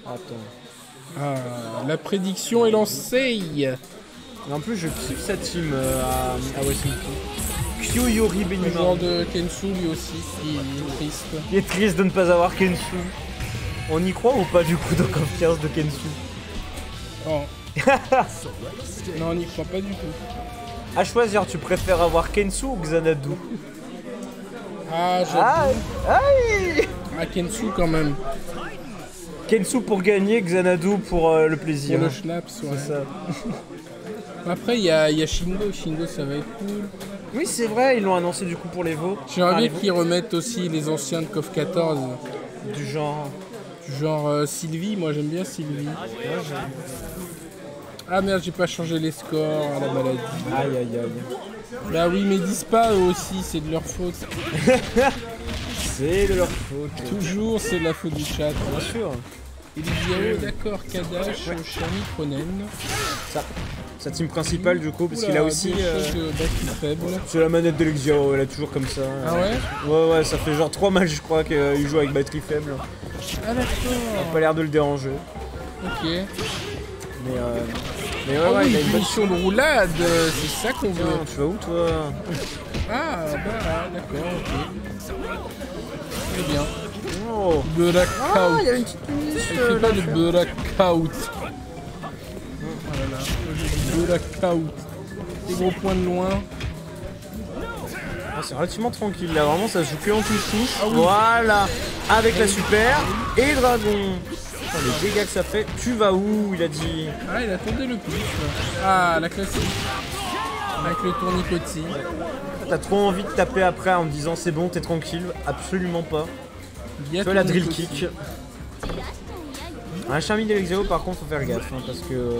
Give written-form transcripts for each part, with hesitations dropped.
Attends. Ah, la prédiction est lancée. Et en plus, je kiffe sa team à Washington. Kyo Yori Le Benimaru. genre de Kensu lui aussi, qui est triste. Il est triste de ne pas avoir Kensu. On y croit ou pas du coup dans Confiance de Kensu? Oh. Non, on n'y croit pas du tout. À choisir, tu préfères avoir Kensu ou Xanadu? Ah, Aïe. Aïe. Ah, Kensu quand même. Kensu pour gagner, Xanadu pour le plaisir. Pour le schnapps, ouais. C'est ça. Après, il y a Shingo. Shingo, ça va être cool. Oui, c'est vrai, ils l'ont annoncé du coup pour les veaux. J'aimerais bien qu'ils remettent aussi les anciens de KOF 14. Du genre. Du genre Sylvie, moi j'aime bien Sylvie. Ah merde, j'ai pas changé les scores à la maladie. Aïe aïe aïe. Bah oui, mais disent pas eux aussi, c'est de leur faute. C'est de leur faute. Toujours, c'est de la faute du chat. Bien sûr. Il dit oh, d'accord, Kadash, Shami, Kronen. Sa team principale du coup, parce qu'il a aussi. Batterie faible. C'est la manette de l'Exio, elle est toujours comme ça. Ah ouais? Ouais, ça fait genre 3 matchs, je crois, qu'il joue avec batterie faible. Ah d'accord. Ça a pas l'air de le déranger. Ok. Mais Ah ouais, oui, il a une bonne punition de roulade, c'est ça qu'on veut. Tiens, tu vas où toi? Ah bah d'accord, ok. Très bien. Oh. Blackout. Ah, il y a une petite punition. Il fait pas de blackout. Voilà. Blackout. Des gros points de loin. Ah, c'est relativement tranquille là, vraiment ça se joue que en touche. Ah oui. Voilà. Avec la super et dragon. Oh, les dégâts que ça fait. Tu vas où? Il a dit. Ah, il attendait le plus. Ah, la classique. Avec le tournicotis. T'as trop envie de taper après en me disant c'est bon, t'es tranquille. Absolument pas. Il y a Tu vois la drill tournicotis. kick. Un Charmy de l'Exeo par contre faut faire gaffe hein, parce que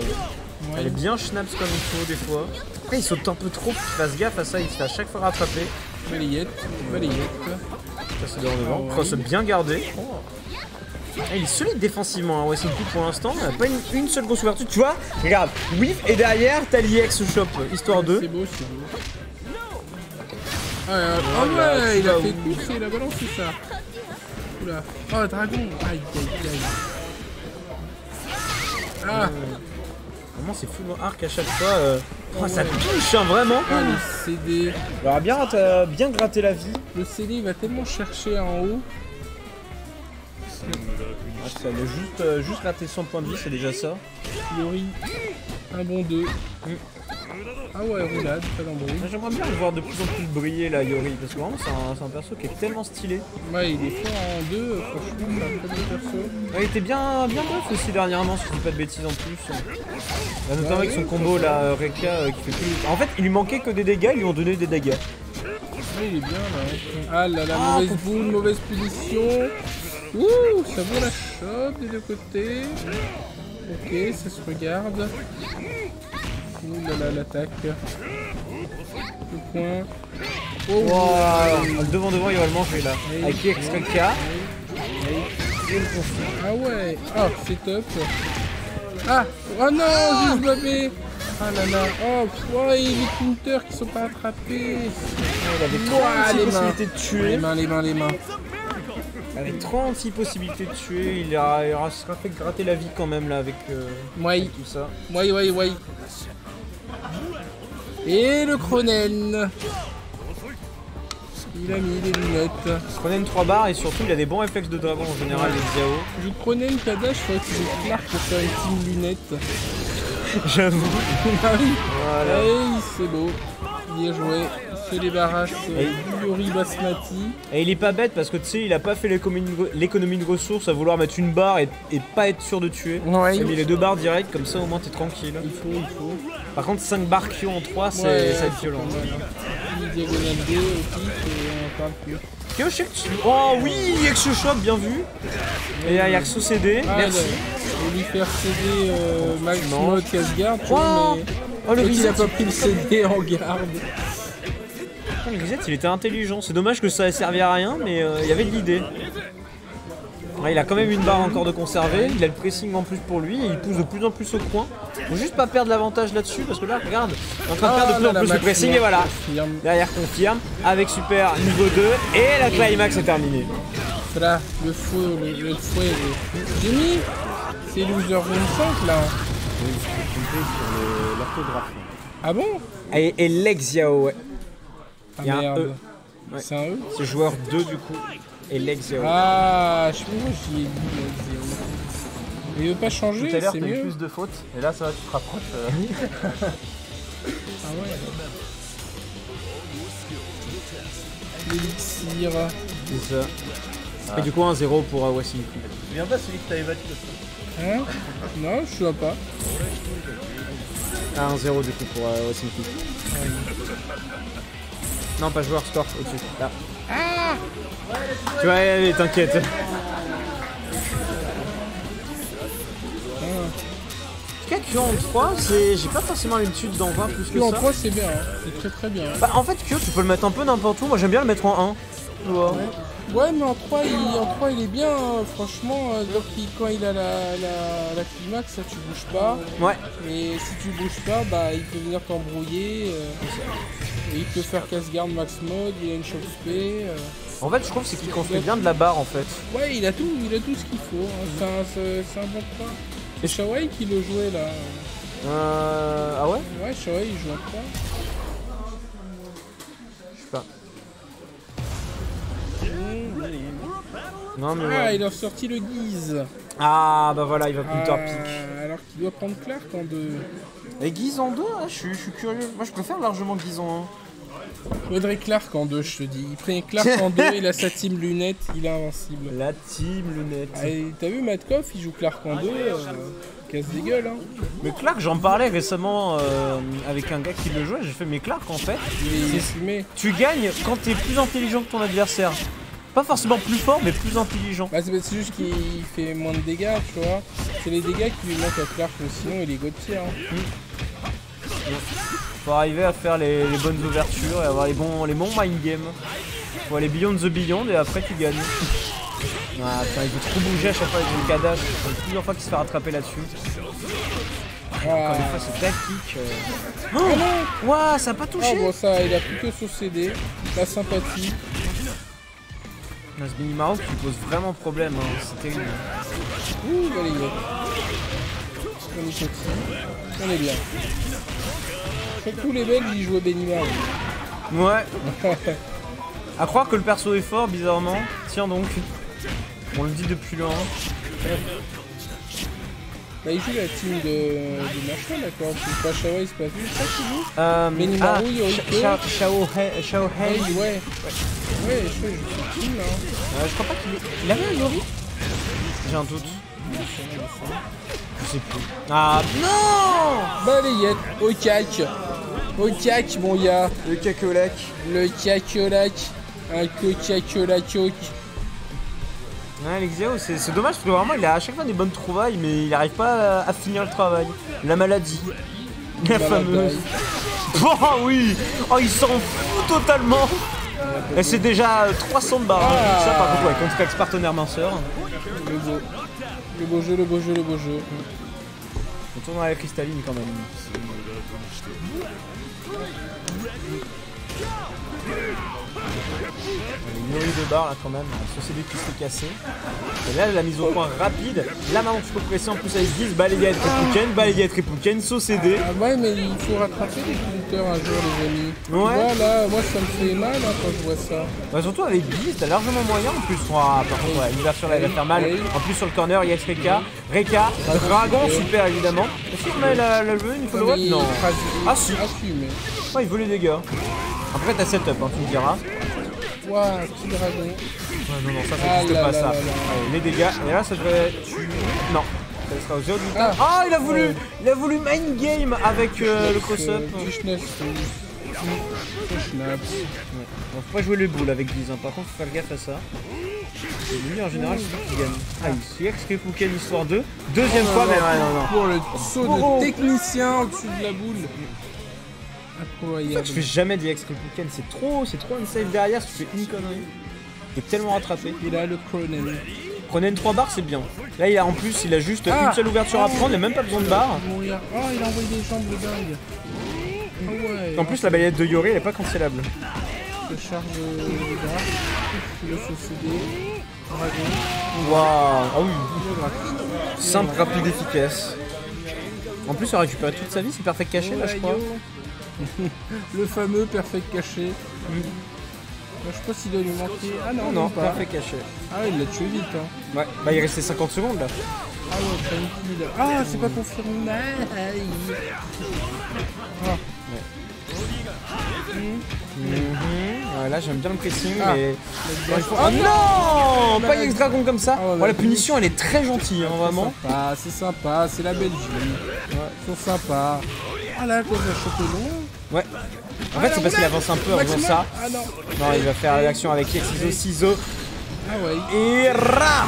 elle est bien schnaps comme il faut des fois. Après il saute un peu trop, qu'il fasse gaffe à ça, il se fait à chaque fois rattraper. Balayette, balayette. Ça c'est devant. Ah ouais. Cross bien gardé. Ah, il est solide défensivement, hein. Ouais, c'est pour l'instant, il n'a pas une seule grosse ouverture. Tu vois, regarde, whiff et derrière t'as l'IX shop, histoire 2. C'est beau, c'est beau. Ah ouais, il a fait course et il a balancé ça. Oula. Oh, dragon. Aïe, aïe, aïe. Ah, Vraiment c'est full arc à chaque fois. Oh, ça touche hein, vraiment. ah, le CD. Il aura bien gratté la vie. Le CD, il va tellement chercher en haut. Ah, ça a juste raté 100 points de vie, c'est déjà ça. Yori, un bon 2. Ah ouais, roulade, pas d'embrouille. J'aimerais bien le voir de plus en plus briller là, Yori, parce que vraiment c'est un perso qui est tellement stylé. Ouais, il est fort en 2, franchement, c'est un très bon perso. Ouais, il était bien buff aussi dernièrement, si je dis pas de bêtises en plus. Là, notamment avec son combo là, Reka qui fait plus. En fait, il lui manquait que des dégâts, ils lui ont donné des dégâts. Ouais, il est bien là. Ah là là, mauvaise boule, mauvaise punition. Ouh, ça vaut la chope des deux côtés. Ok, ça se regarde. Ouh là là, l'attaque. Le point. Oh, Wow. Devant, il va le manger là. Oui. Avec Reka. ah ouais, ah, c'est top. Ah, oh non, j'ai joué. Ah là là, oh, ouais, les counters qui sont pas attrapés. Il avait 36 les possibilités de tuer. Les mains. Avec 36 possibilités de tuer, il aura fait gratter la vie quand même là avec Ouais. tout ça. Ouais. Et le Kronen. Il a mis des lunettes. Kronen 3 barres et surtout il a des bons réflexes de dragon en général, les Xiao. Je Kronen Kadash, faudrait qu'il ait Clark pour faire une team lunettes. J'avoue. Ah oui. Voilà. Hey, c'est beau. Bien joué. Il se débarrasse du Yori Basmati. Et il est pas bête parce que tu sais, il a pas fait l'économie de ressources à vouloir mettre une barre et pas être sûr de tuer. Ouais. Il a mis les 2 barres direct, comme ça au moins t'es tranquille. Il faut. Par contre 5 barres Kyo en 3, ça va être violent. Une diagonale 2 aussi, et on parle plus. Kyo, je sais que tu... Oh oui, Exo Shop, bien vu. Et Yaxo CD, merci. Je vais lui faire céder Max Non. mode casse-garde, tu Oh. vois, mais... Oh le il reset, a pas pris le CD en garde. le reset, il était intelligent. C'est dommage que ça ait servi à rien, mais il y avait de l'idée. Ouais, il a quand même une barre encore de conserver, il a le pressing en plus pour lui et il pousse de plus en plus au coin. Faut juste pas perdre l'avantage là-dessus parce que là, regarde, il est en train de perdre de plus en plus le pressing et voilà. Confirme. Derrière confirme avec super niveau 2 et la climax est terminée. Voilà, le fouet. J'ai mis. C'est Loser 25 là. Oui, je suis trompé sur l'orthographe. Ah bon? Et Lexiao, ouais. Ah Il y a un merde. E. Ouais. C'est un E? C'est joueur 2 du coup. Et Lexiao. Ah, je sais pas pourquoi j'y ai dit Lexiao. Il veut pas changer, Tout à l'heure, c'est t'as eu mieux. plus de fautes. Et là, ça va, tu te rapproches. Ah ouais. L'élixir. C'est ça. Et du coup, 1-0 pour Wassim. Tu viens pas celui que t'avais battu le soir. Hein? Non, je vois pas. Ah, 1-0 du coup pour Wassim. Non, pas joueur, score au-dessus. Là. Ah! Tu vas y aller, t'inquiète. En tout cas, Q en 3, j'ai pas forcément l'habitude d'en voir plus que En ça. 3 c'est bien, hein. C'est très très bien. Bah, en fait, Q, tu peux le mettre un peu n'importe où. Moi, j'aime bien le mettre en 1. Tu vois. Ouais, mais en 3 il est bien, hein. Franchement. Donc, quand il a la climax, ça, tu bouges pas. Ouais. Et si tu bouges pas, bah, il peut venir t'embrouiller. Et il peut faire casse-garde max mode, il a une choc spé. En fait, je trouve c'est qu'il construit bien de la barre en fait. Ouais, il a tout ce qu'il faut. Hein. C'est un bon point. C'est Shawai qui le jouait là. Ah ouais? Ouais, Shawai il joue en 3. Je sais pas. Non mais Ah, ouais. il a sorti le Guise. Ah bah voilà, il va counter pick. Alors qu'il doit prendre Clark en 2. Et Guise en 2, hein, je suis curieux. Moi je préfère largement Guise en 1. Je voudrais Clark en 2, je te dis. Il prend Clark en 2, il a sa team lunette, il est invincible. La team lunette. Ah, t'as vu Matkov, il joue Clark en 2, casse des gueules. Hein. Mais Clark, j'en parlais récemment avec un gars qui le jouait. J'ai fait, mais Clark en fait, Il est fumé. tu gagnes quand t'es plus intelligent que ton adversaire. Pas forcément plus fort, mais plus intelligent. Bah, c'est juste qu'il fait moins de dégâts, tu vois. C'est les dégâts qui lui manquent à Clark, sinon il est god tier. Hein. Faut arriver à faire les bonnes ouvertures et avoir les bons mind games. Faut aller beyond the beyond et après tu gagnes. Ah putain, il faut trop bouger à chaque fois avec le Kadash. C'est plusieurs fois qu'il se fait rattraper là-dessus. Encore une fois, c'est tactique. Oh non! Ouah, ça a pas touché! Ah bon, ça, il a plus que sur CD. La sympathie. Ce Benimaru qui pose vraiment problème, hein. C'est terrible. Ouh, balayé. On est petit. On est bien. Tous les Belges, ils jouent à Benimaru. Ouais. À croire que le perso est fort, bizarrement. Tiens donc. On le dit depuis loin. Bah, il joue la team de machin, d'accord. C'est pas Shawai, c'est pas vu. Ça qui joue Benimaru, Yoriko. Shao Hei. Ouais. Ouais, je joue cette team là. Je crois pas qu'il il avait un Yori. J'ai un doute. Je sais plus. Ah non! Balayette, au cac. Au cac, mon gars. Le cacolac. Le cacolac. Un cacolac. Ouais, Lexiao, c'est dommage parce que vraiment il a à chaque fois des bonnes trouvailles, mais il n'arrive pas à finir le travail. La maladie. La fameuse. Oh oui! Oh, il s'en fout totalement! Et c'est déjà 300 de barres. Ça, par contre, ouais, contre ex-partenaire minceur. Le beau jeu. On tourne dans la cristalline quand même. Les nourris de barre là quand même, sur celui qui se fait casser. Et là la mise au point rapide. Là maintenant tu peux presser en plus avec 10, balayette Ripuken, Saucédé. Ah ouais, mais il faut rattraper les compteurs un jour, les amis. Ouais. Voilà, moi ça me fait mal hein, quand je vois ça. Bah, surtout avec 10, t'as largement moyen en plus. Par contre, ouais, l'ouverture là elle va faire mal. En plus sur le corner, il y a Reka. Dragon, super évidemment. Est-ce qu'il met la jeu une follow-up? Non. Ah si. mais... Ouais, il veut les dégâts. Après t'as setup, hein, tu me diras. Ouah, petit dragon. Ouais, non, ça n'existe pas ça. Allez, les dégâts, et là ça devrait. Non, ça sera au 0 du temps. Ah, il a voulu mind game avec le cross-up. Faut pas jouer les boules avec 10, hein. Par contre, faut faire gaffe à ça. Lui en général, c'est lui qui gagne. Ah, il XP Pouken histoire 2. Deuxième fois, mais ouais, non. Pour le saut de technicien au-dessus de la boule. Incroyable. En fait, je fais jamais des XP Pouken, c'est trop unsafe derrière si tu fais une connerie. Il est tellement rattrapé. Il a le Cronen. Cronen 3 barres, c'est bien. Là, en plus, il a juste une seule ouverture à prendre, il n'a même pas besoin de barres. Oh, il a envoyé des jambes de dingue. Oh, ouais, en plus, la balayette de Yori, elle est pas cancellable. Je charge de grâce. puis le saucédé. Dragon. Waouh. Ah oui. Le graphique. Simple, rapide, efficace. En plus, il a récupéré toute sa vie, c'est perfect caché là, je crois. Le fameux perfect caché. Je sais pas s'il doit lui manquer. Ah non, Non, pas. perfect caché. Ah ouais, il l'a tué vite. Hein. Ouais, bah il restait 50 secondes là. Ah ouais, tranquille. Ah, c'est pas confirmé. Ah. Ouais, là j'aime bien le pressing, Ah. mais. Oh Oh non, pas X Dragon comme ça. Ah ouais, Bon, la la punition elle est très gentille, hein, vraiment. C'est sympa, c'est la Belgique. Ils sont sympas. Ah là, quoi, il va choper long. Ouais. En fait, c'est parce qu'il avance un peu en faisant ça. Ah non. Non, il va faire l'action avec ciseaux. Ah ouais. Et ra.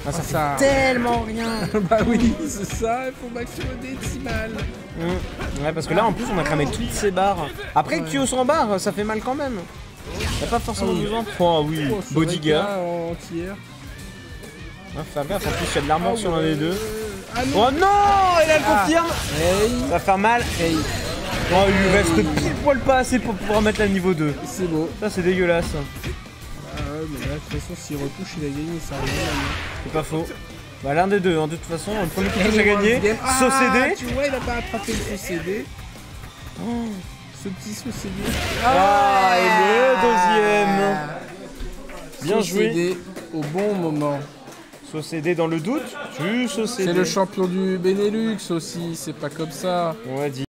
Ah, ça ça. fait tellement rien. Bah oui, c'est ça, il faut maximum décimal. Ouais, parce que là en plus on a cramé toutes ces barres. Après, Kyo sans barre, ça fait mal quand même. Y'a pas forcément besoin. Oh oui, bodyguard. Entière. Ah, faire gaffe, en plus il y a de l'armure sur l'un des deux. Ah non. Oh non, et là elle confirme. Hey. Ça va faire mal. Hey. Oh, il lui reste pile poil pas assez pour pouvoir mettre la niveau 2. C'est beau. Ça c'est dégueulasse. Ah ouais, mais là, de toute façon, s'il retouche, il a gagné, ça revient. C'est pas faux. Bah l'un des deux, hein. De toute façon, le premier coup j'ai gagné. Ah, Saucédé. tu vois, il a pas attrapé le saucédé. Oh, ce petit saucédé. Ah, et le deuxième. Bien Saucédé joué. au bon moment. Saucédé dans le doute. Tu saucédé. C'est le champion du Benelux aussi, c'est pas comme ça. Ouais, dis.